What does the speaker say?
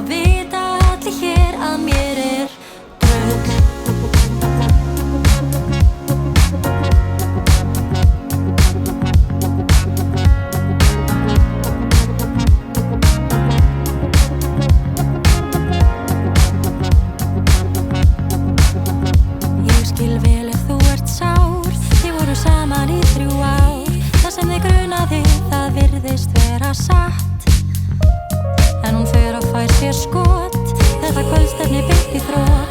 Það vita allir hér að mér er drull. Ég skil vel ef þú ert sár. Þið voru saman í 3 ár. Það sem þig grunaði, það virðist vera satt. En hún fer og fær sér skot. Þetta kvöldstefni beint í þrot.